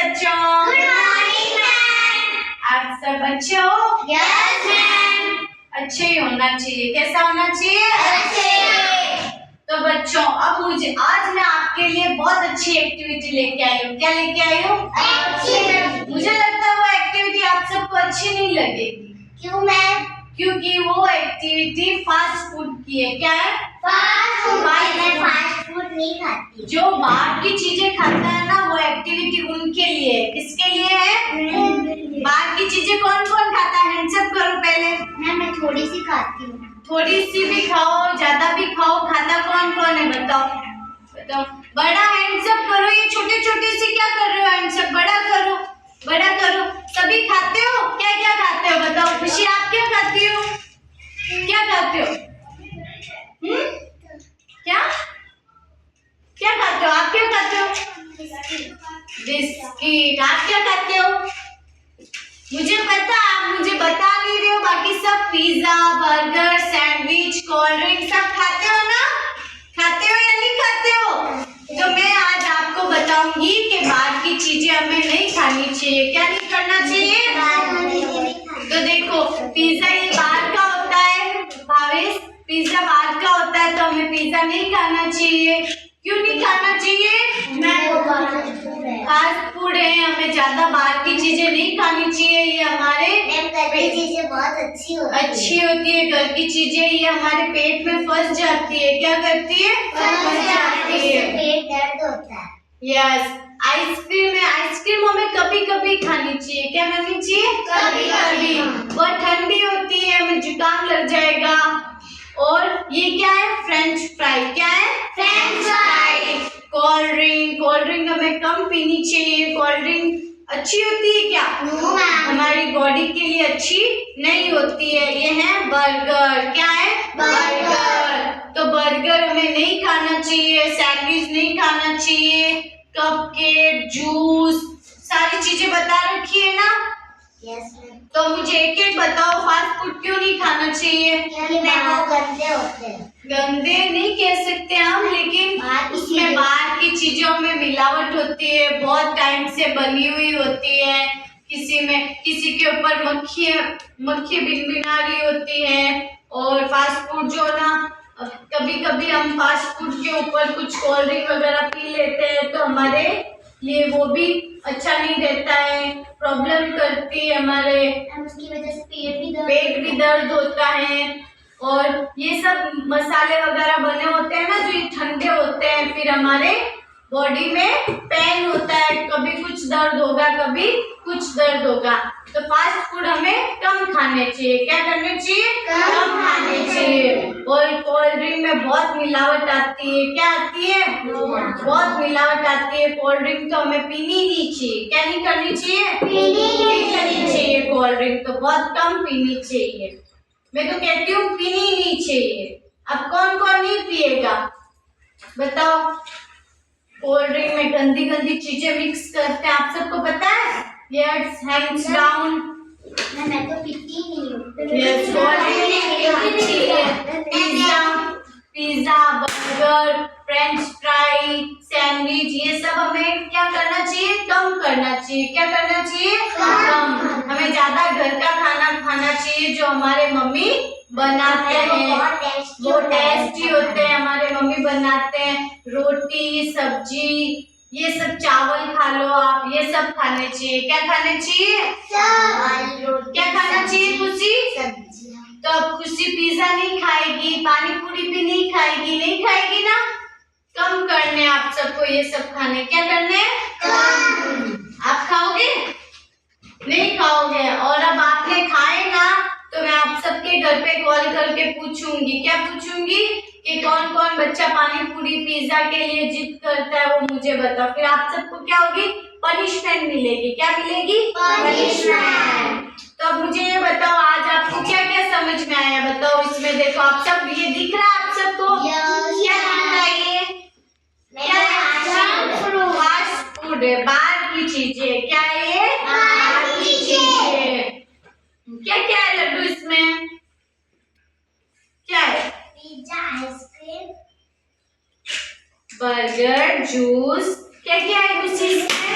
बच्चों। Good morning ma'am. आप सब अच्छे हो? Yes ma'am. अच्छे ही होना चाहिए। कैसा होना चाहिए? अच्छे। तो बच्चों अब आज मैं आपके लिए बहुत अच्छी एक्टिविटी लेके आई हूँ। क्या लेके आई हूँ? अच्छी। मुझे लगता है वो एक्टिविटी आप सबको अच्छी नहीं लगेगी। क्यों मैम? क्योंकि वो एक्टिविटी फास्ट फूड की है। क्या है? Fast food. मैं फास्ट फूड नहीं खाती। जो बाहर की चीजें खाता है ना, वो एक्टिविटी उनके लिए है। किसके लिए है? बाहर की चीजें कौन कौन खाता है? हैंड्स अप करो पहले। मैं थोड़ी सी खाती हूँ। थोड़ी सी भी खाओ, ज्यादा भी खाओ, खाता कौन कौन है बताओ? बताओ। बड़ा हैंड्स अप करो। ये छोटे छोटे से क्या कर रहे हो? हैंड्स अप बड़ा करो, बड़ा करो। सभी खाते हो? क्या क्या खाते हो बताओ? खुशी आप क्या खाती हो? क्या खाते हो? क्या क्या खाते हो? आप क्या खाते हो? बिस्किट। आप क्या खाते हो? मुझे पता, आप मुझे बता नहीं रहे हो। बाकी सब pizza, burger, sandwich, cold drink सब खाते हो ना? खाते हो या नहीं खाते हो? तो मैं आज आपको बताऊंगी कि बाहर की चीजें हमें नहीं खानी चाहिए। क्या नहीं करना चाहिए? तो देखो, पिज्जा ये बाहर का होता है भावेश। पिज्जा बाहर का होता है तो हमें पिज्जा नहीं खाना चाहिए। क्यों नहीं खाना चाहिए? फास्ट फूड है, हमें ज्यादा बाहर की चीजें नहीं खानी चाहिए। ये हमारे घर की चीजें बहुत अच्छी होती है। घर की चीजें ये हमारे पेट में फंस जाती है। क्या करती है? फंस जाती है। पेट दर्द होता है। यस। आइसक्रीम है। आइसक्रीम हमें कभी कभी खानी चाहिए। क्या खानी चाहिए? कभी कभी। बहुत ठंडी होती है, हमें जुकाम लग जाएगा। और ये क्या है? French fry. क्या है? French fry. कोल्ड ड्रिंक हमें कम पीनी चाहिए। कोल्ड ड्रिंक अच्छी होती है क्या? No ma'am. हमारी बॉडी के लिए अच्छी नहीं होती है। ये है बर्गर। क्या है? बर्गर। तो बर्गर हमें नहीं खाना चाहिए। सैंडविच नहीं खाना चाहिए। कपकेक, जूस, सारी चीजें बता रखी है ना? Yes ma'am. तो मुझे एक एक बताओ, फास्ट फूड क्यों नहीं खाना चाहिए? वो गंदे होते हैं। गंदे नहीं कह सकते हम, लेकिन उसमें बाहर की चीजों में मिलावट होती है। बहुत टाइम से बनी हुई होती है। किसी के ऊपर मक्खी भिनभिना रही होती है। और फास्ट फूड जो ना, कभी कभी हम फास्ट फूड के ऊपर कुछ कोल्ड ड्रिंक वगैरह पी लेते हैं तो हमारे लिए वो भी अच्छा नहीं रहता है। प्रॉब्लम करती है हमारे। उसकी वजह से पेट भी दर्द होता है। और ये सब मसाले वगैरह बने होते हैं ना, जो ये ठंडे होते हैं, फिर हमारे बॉडी में पेन होता है। कभी कुछ दर्द होगा, कभी कुछ दर्द होगा। तो फास्ट फूड हमें कम खाने चाहिए। क्या करने चाहिए? कम खाने चाहिए। और कोल्ड ड्रिंक में बहुत मिलावट आती है। क्या आती है? बहुत मिलावट आती है। कोल्ड ड्रिंक तो हमें पीनी ही नहीं चाहिए। क्या नहीं करनी चाहिए? नहीं करनी चाहिए। कोल्ड ड्रिंक तो बहुत कम पीनी चाहिए। मैं तो कहती हूँ पीनी ही नहीं चाहिए। अब कौन कौन नहीं पिएगा बताओ? कोल्ड ड्रिंक में गंदी गंदी चीजें मिक्स करते हैं। आप सबको पता है? Yes, hands down. मैं तो पीती ही नहीं हूँ। Yes, cold drink pizza, burger, French fry, sandwich, ये सब हमें क्या करना चाहिए? कम करना चाहिए। क्या करना चाहिए? कम। हमें ज्यादा घर का खाना खाना चाहिए जो हमारे मम्मी बनाते हैं। वो टेस्टी होते हैं, हमारे मम्मी बनाते हैं। रोटी, सब्जी, ये सब, चावल खा लो आप, ये सब खाने चाहिए। क्या खाने चाहिए? क्या खाना चाहिए खुशी? तो अब खुशी पिज्जा नहीं खाएगी, पानी पूरी भी नहीं खाएगी ना? कम करने आप सबको ये सब खाने। क्या करने? आप खाओगे? नहीं खाओगे। और अब आपने खाए ना, तो मैं आप सबके घर पे कॉल करके पूछूंगी। क्या पूछूंगी? कि कौन कौन बच्चा पानी पूरी पिज्जा के लिए जिद करता है, वो मुझे बताओ। फिर आप सबको क्या होगी? पनिशमेंट मिलेगी। क्या मिलेगी? पनिशमेंट। तो अब मुझे ये बताओ, आज आपको क्या क्या समझ में आया बताओ? इसमें देखो, आप सब, ये दिख रहा है आप सबको? क्या दिख रहा है? ये क्या है? फास्ट फूड है, बाहर की चीजें। क्या है ये? बाहर की चीजें। क्या क्या है लड्डू इसमें? क्या है? Pizza, ice cream, burger, juice. क्या क्या है कुछ इसमें?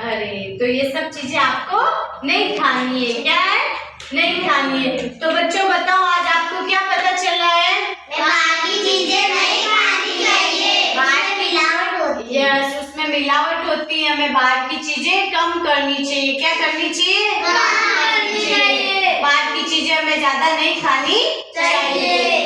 अरे तो ये सब चीजें आपको नहीं खानी है, क्या है? नहीं खानी है। तो बच्चों बताओ आज आपको क्या पता चला है? बाहर की चीजें नहीं खानी चाहिए, बाहर मिलावट होती है। यस, उसमें मिलावट होती है, हमें बाहर की चीजें कम करनी चाहिए। क्या करनी चाहिए? कम करनी चाहिए। बाहर की चीजें हमें ज्यादा नहीं खानी चाहिए।